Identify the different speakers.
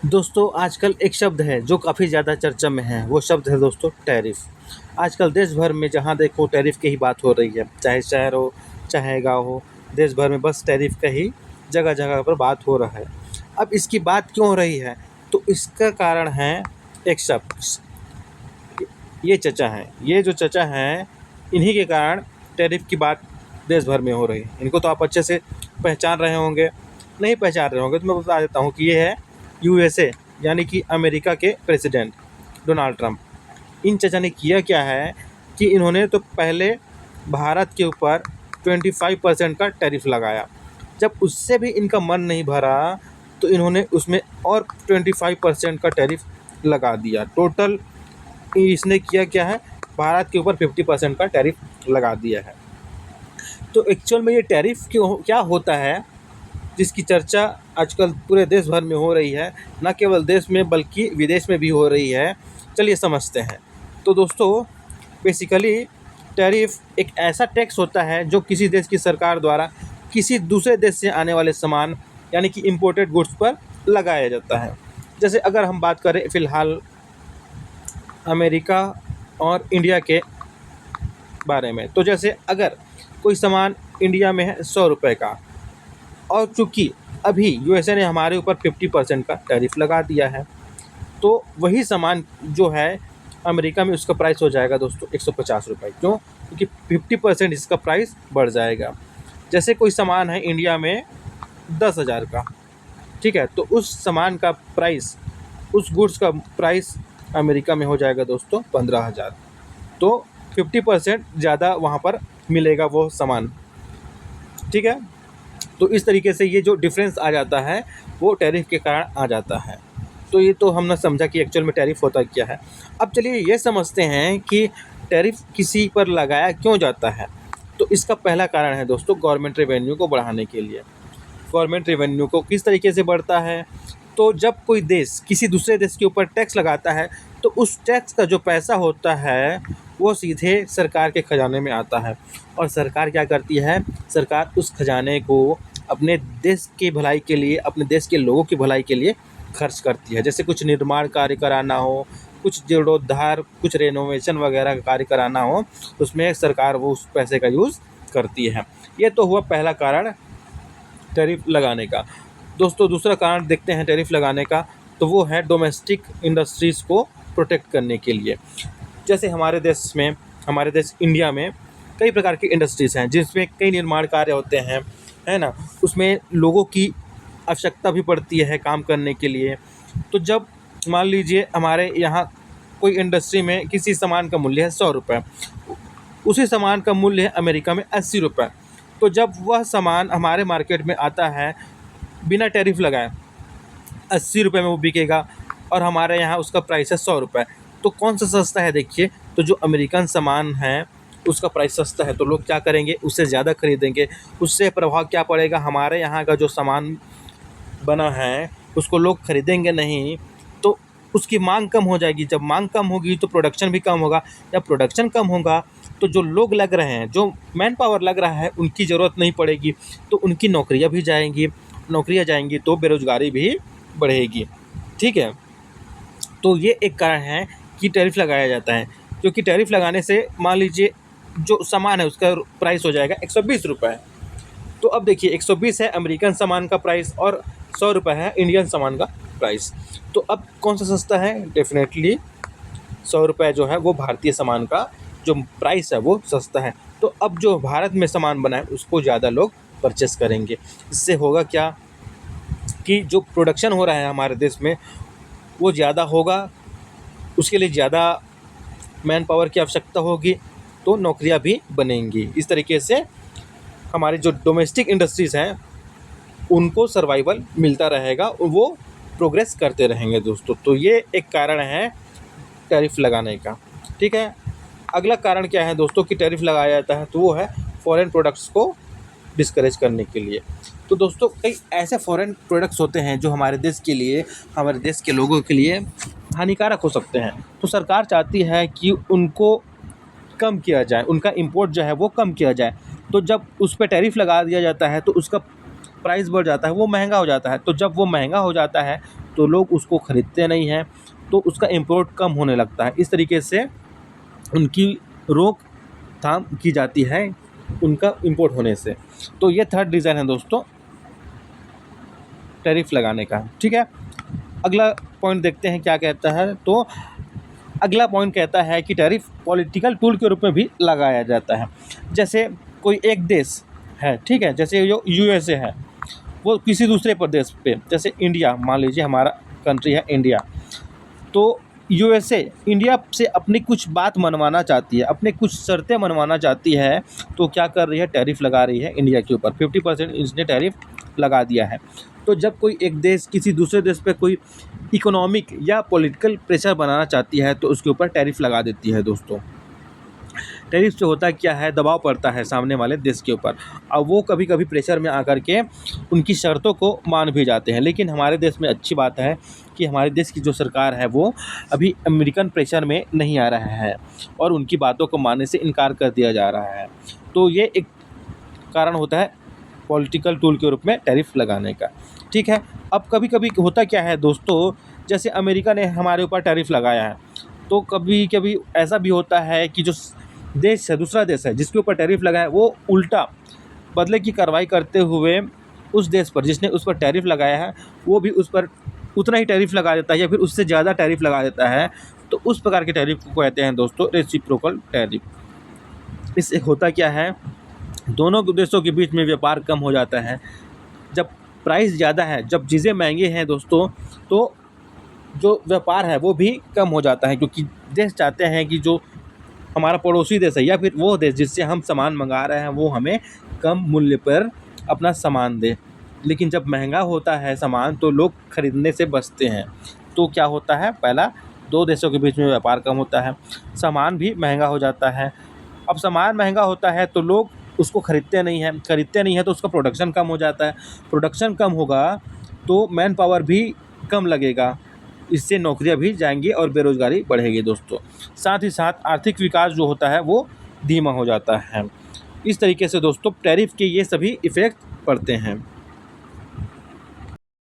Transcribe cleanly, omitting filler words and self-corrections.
Speaker 1: दोस्तों आजकल एक शब्द है जो काफ़ी ज़्यादा चर्चा में है, वो शब्द है दोस्तों टैरिफ। आजकल देश भर में जहाँ देखो टैरिफ की ही बात हो रही है, चाहे शहर हो, चाहे गाँव हो, देश भर में बस टैरिफ का ही जगह-जगह पर बात हो रहा है। अब इसकी बात क्यों हो रही है? तो इसका कारण है एक शख्स, ये चचा हैं। ये जो चचा हैं, इन्हीं के कारण टैरिफ की बात देश भर में हो रही है। इनको तो आप अच्छे से पहचान रहे होंगे, नहीं पहचान रहे होंगे तो मैं बता देता हूँ कि ये है यूएसए यानी कि अमेरिका के प्रेसिडेंट डोनाल्ड ट्रंप। इन चचा ने किया क्या है कि इन्होंने तो पहले भारत के ऊपर 25% का टैरिफ लगाया। जब उससे भी इनका मन नहीं भरा तो इन्होंने उसमें और 25% का टैरिफ लगा दिया। टोटल इसने किया क्या है, भारत के ऊपर 50% का टैरिफ लगा दिया है। तो एक्चुअल में ये टैरिफ क्यों क्या होता है, जिसकी चर्चा आजकल पूरे देश भर में हो रही है, न केवल देश में बल्कि विदेश में भी हो रही है। चलिए समझते हैं। तो दोस्तों बेसिकली टैरिफ एक ऐसा टैक्स होता है जो किसी देश की सरकार द्वारा किसी दूसरे देश से आने वाले सामान यानी कि इम्पोर्टेड गुड्स पर लगाया जाता है। जैसे अगर हम बात करें फ़िलहाल अमेरिका और इंडिया के बारे में, तो जैसे अगर कोई सामान इंडिया में है 100 रुपये का, और चूँकि अभी यूएसए ने हमारे ऊपर 50% का टैरिफ लगा दिया है, तो वही सामान जो है अमेरिका में उसका प्राइस हो जाएगा दोस्तों 150 रुपये। क्यों? क्योंकि 50% इसका प्राइस बढ़ जाएगा। जैसे कोई सामान है इंडिया में 10,000 का, ठीक है, तो उस सामान का प्राइस, उस गुड्स का प्राइस अमेरिका में हो जाएगा दोस्तों 15,000। तो 50% ज़्यादा वहाँ पर मिलेगा वो सामान, ठीक है। तो इस तरीके से ये जो डिफरेंस आ जाता है वो टैरिफ के कारण आ जाता है। तो ये तो हमने समझा कि एक्चुअल में टैरिफ होता क्या है। अब चलिए ये समझते हैं कि टैरिफ किसी पर लगाया क्यों जाता है। तो इसका पहला कारण है दोस्तों गवर्नमेंट रेवेन्यू को बढ़ाने के लिए। गवर्नमेंट रेवेन्यू को किस तरीके से बढ़ता है, तो जब कोई देश किसी दूसरे देश के ऊपर टैक्स लगाता है तो उस टैक्स का जो पैसा होता है वो सीधे सरकार के खजाने में आता है। और सरकार क्या करती है, सरकार उस खजाने को अपने देश की भलाई के लिए, अपने देश के लोगों की भलाई के लिए खर्च करती है। जैसे कुछ निर्माण कार्य कराना हो, कुछ जीर्णोद्धार, कुछ रेनोवेशन वगैरह का कार्य कराना हो, उसमें सरकार वो उस पैसे का यूज़ करती है। ये तो हुआ पहला कारण टैरिफ लगाने का। दोस्तों दूसरा कारण देखते हैं टैरिफ लगाने का, तो वो है डोमेस्टिक इंडस्ट्रीज़ को प्रोटेक्ट करने के लिए। जैसे हमारे देश इंडिया में कई प्रकार की इंडस्ट्रीज़ हैं जिसमें कई निर्माण कार्य होते हैं, है ना? उसमें लोगों की आवश्यकता भी पड़ती है काम करने के लिए। तो जब मान लीजिए हमारे यहाँ कोई इंडस्ट्री में किसी सामान का मूल्य है 100 रुपये, उसी सामान का मूल्य है अमेरिका में 80 रुपये। तो जब वह सामान हमारे मार्केट में आता है बिना टैरिफ लगाए 80 रुपये में वो बिकेगा, और हमारे यहाँ उसका प्राइस है 100 रुपये। तो कौन सा सस्ता है देखिए? तो जो अमेरिकन सामान है उसका प्राइस सस्ता है, तो लोग क्या करेंगे, उससे ज़्यादा खरीदेंगे। उससे प्रभाव क्या पड़ेगा, हमारे यहाँ का जो सामान बना है उसको लोग खरीदेंगे नहीं, तो उसकी मांग कम हो जाएगी। जब मांग कम होगी तो प्रोडक्शन भी कम होगा। जब प्रोडक्शन कम होगा तो जो लोग लग रहे हैं, जो मैन पावर लग रहा है, उनकी ज़रूरत नहीं पड़ेगी, तो उनकी नौकरियां भी जाएंगी। नौकरियां जाएंगी तो बेरोज़गारी भी बढ़ेगी, ठीक है। तो ये एक कारण है कि टैरिफ लगाया जाता है, क्योंकि टैरिफ लगाने से मान लीजिए जो सामान है उसका प्राइस हो जाएगा 120 रुपये। तो अब देखिए 120 है अमेरिकन सामान का प्राइस और 100 रुपये है इंडियन सामान का प्राइस। तो अब कौन सा सस्ता है? डेफिनेटली 100 रुपये जो है वो भारतीय सामान का जो प्राइस है वो सस्ता है। तो अब जो भारत में सामान बना है उसको ज़्यादा लोग परचेस करेंगे। इससे होगा क्या कि जो प्रोडक्शन हो रहा है हमारे देश में वो ज़्यादा होगा, उसके लिए ज़्यादा मैन पावर की आवश्यकता होगी, तो नौकरियां भी बनेंगी। इस तरीके से हमारी जो डोमेस्टिक इंडस्ट्रीज़ हैं उनको सर्वाइवल मिलता रहेगा, वो प्रोग्रेस करते रहेंगे दोस्तों। तो ये एक कारण है टैरिफ लगाने का, ठीक है। अगला कारण क्या है दोस्तों कि टैरिफ लगाया जाता है, तो वो है फॉरेन प्रोडक्ट्स को डिस्करेज करने के लिए। तो दोस्तों कई ऐसे फॉरेन प्रोडक्ट्स होते हैं जो हमारे देश के लिए, हमारे देश के लोगों के लिए हानिकारक हो सकते हैं। तो सरकार चाहती है कि उनको कम किया जाए, उनका इंपोर्ट जो है वो कम किया जाए। तो जब उस पे टैरिफ लगा दिया जाता है तो उसका प्राइस बढ़ जाता है, वो महंगा हो जाता है। तो जब वो महंगा हो जाता है तो लोग उसको ख़रीदते नहीं हैं, तो उसका इम्पोर्ट कम होने लगता है। इस तरीके से उनकी रोकथाम की जाती है उनका इम्पोर्ट होने से। तो ये थर्ड रीज़न है दोस्तों टैरिफ लगाने का, ठीक है। अगला पॉइंट देखते हैं क्या कहता है। तो अगला पॉइंट कहता है कि टैरिफ पॉलिटिकल टूल के रूप में भी लगाया जाता है। जैसे कोई एक देश है, ठीक है, जैसे जो यूएसए है, वो किसी दूसरे प्रदेश पे, जैसे इंडिया, मान लीजिए हमारा कंट्री है इंडिया, तो यूएसए इंडिया से अपनी कुछ बात मनवाना चाहती है, अपने कुछ शर्तें मनवाना चाहती है, तो क्या कर रही है, टैरिफ लगा रही है इंडिया के ऊपर। 50% इसने टैरिफ लगा दिया है। तो जब कोई एक देश किसी दूसरे देश पे कोई इकोनॉमिक या पॉलिटिकल प्रेशर बनाना चाहती है, तो उसके ऊपर टैरिफ लगा देती है दोस्तों। टैरिफ से होता क्या है, दबाव पड़ता है सामने वाले देश के ऊपर, और वो कभी कभी प्रेशर में आकर के उनकी शर्तों को मान भी जाते हैं। लेकिन हमारे देश में अच्छी बात है कि हमारे देश की जो सरकार है वो अभी अमेरिकन प्रेशर में नहीं आ रहा है और उनकी बातों को मानने से इनकार कर दिया जा रहा है। तो ये एक कारण होता है पॉलिटिकल टूल के रूप में टैरिफ लगाने का, ठीक है। अब कभी कभी होता क्या है दोस्तों, जैसे अमेरिका ने हमारे ऊपर टैरिफ लगाया है, तो कभी कभी ऐसा भी होता है कि जो देश है, दूसरा देश है जिसके ऊपर टैरिफ लगा है, वो उल्टा बदले की कार्रवाई करते हुए उस देश पर जिसने उस पर टैरिफ लगाया है, वो भी उस पर उतना ही टैरिफ लगा देता है या फिर उससे ज़्यादा टैरिफ लगा देता है। तो उस प्रकार के टैरिफ को कहते हैं दोस्तों रेसिप्रोकल टैरिफ। इससे होता क्या है, दोनों देशों के बीच में व्यापार कम हो जाता है। जब प्राइस ज़्यादा है, जब चीज़ें महंगी हैं दोस्तों, तो जो व्यापार है वो भी कम हो जाता है, क्योंकि देश चाहते हैं कि जो हमारा पड़ोसी देश है या फिर वो देश जिससे हम सामान मंगा रहे हैं वो हमें कम मूल्य पर अपना सामान दे। लेकिन जब महंगा होता है सामान तो लोग खरीदने से बचते हैं। तो क्या होता है, पहला दो देशों के बीच में व्यापार कम होता है, सामान भी महंगा हो जाता है। अब सामान महंगा होता है तो लोग उसको खरीदते नहीं हैं तो उसका प्रोडक्शन कम हो जाता है। प्रोडक्शन कम होगा तो मैन पावर भी कम लगेगा, इससे नौकरियां भी जाएंगी और बेरोज़गारी बढ़ेगी दोस्तों। साथ ही साथ आर्थिक विकास जो होता है वो धीमा हो जाता है। इस तरीके से दोस्तों टैरिफ के ये सभी इफ़ेक्ट पड़ते हैं।